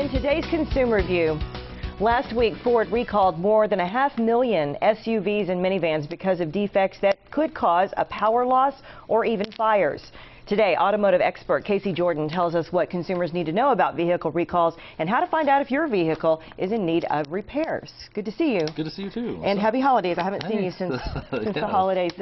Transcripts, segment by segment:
In today's Consumer Review, last week Ford recalled more than 500,000 SUVs and minivans because of defects that could cause a power loss or even fires. Today, automotive expert Casey Jordan tells us what consumers need to know about vehicle recalls and how to find out if your vehicle is in need of repairs. Good to see you. Good to see you too. And happy holidays. I haven't seen you since the holidays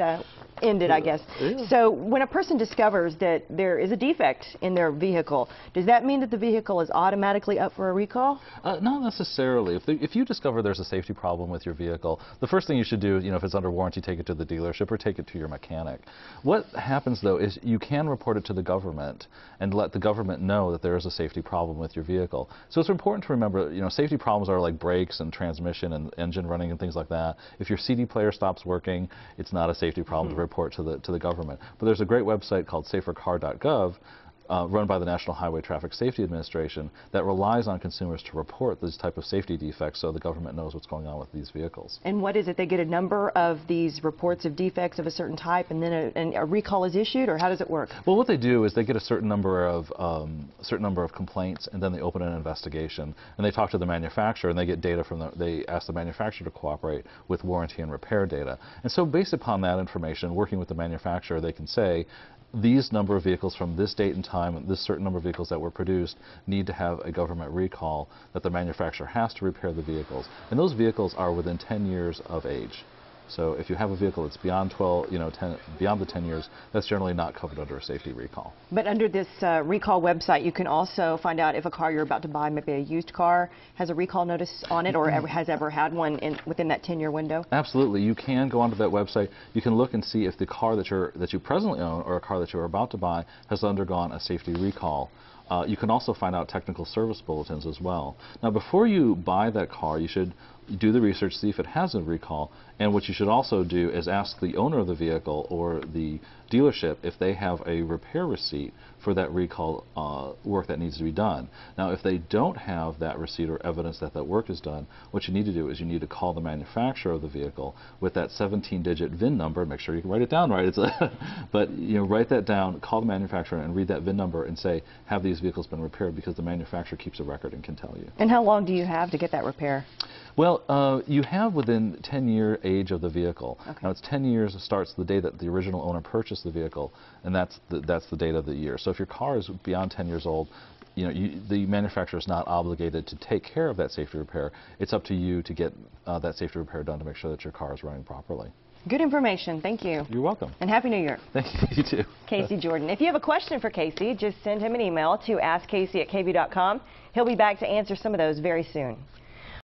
ended, I guess. Yeah. So when a person discovers that there is a defect in their vehicle, does that mean that the vehicle is automatically up for a recall? Not necessarily. If you discover there's a safety problem with your vehicle, the first thing you should do, if it's under warranty, take it to the dealership or take it to your mechanic. What happens though is you can report it to the government and let the government know that there is a safety problem with your vehicle. So it's important to remember, safety problems are like brakes and transmission and engine running and things like that. If your CD player stops working, it's not a safety problem to report to the government. But there's a great website called SaferCar.gov run by the National Highway Traffic Safety Administration that relies on consumers to report these type of safety defects so the government knows what's going on with these vehicles. And what is it? They get a number of these reports of defects of a certain type and then a recall is issued, or how does it work? Well, what they do is they get a certain number of complaints and then they open an investigation and they talk to the manufacturer and they get data from they ask the manufacturer to cooperate with warranty and repair data. And so based upon that information, working with the manufacturer, they can say these number of vehicles from this date and time, this certain number of vehicles that were produced need to have a government recall, that the manufacturer has to repair the vehicles. And those vehicles are within 10 years of age. So if you have a vehicle that's beyond beyond the 10 years, that's generally not covered under a safety recall. But under this recall website, you can also find out if a car you're about to buy, maybe a used car, has a recall notice on it or has ever had one within that 10-year window? Absolutely. You can go onto that website. You can look and see if the car that you presently own or a car that you're about to buy has undergone a safety recall. You can also find out technical service bulletins as well. Now, before you buy that car, you should do the research, see if it has a recall, and what you should also do is ask the owner of the vehicle or the dealership if they have a repair receipt for that recall work that needs to be done. Now, if they don't have that receipt or evidence that that work is done, what you need to do is you need to call the manufacturer of the vehicle with that 17-digit VIN number. Make sure you can write it down right. But write that down, call the manufacturer and read that VIN number and say, have these vehicles been repaired, because the manufacturer keeps a record and can tell you. And how long do you have to get that repair? Well, you have within 10-year age of the vehicle. Okay. Now, it's 10 years starts the day that the original owner purchased the vehicle, and that's the date of the year. So if your car is beyond 10 years old, the manufacturer is not obligated to take care of that safety repair. It's up to you to get that safety repair done to make sure that your car is running properly. Good information. Thank you. You're welcome. And Happy New Year. Thank you. You too. Casey Jordan. If you have a question for Casey, just send him an email to askcasey@kv.com. He'll be back to answer some of those very soon.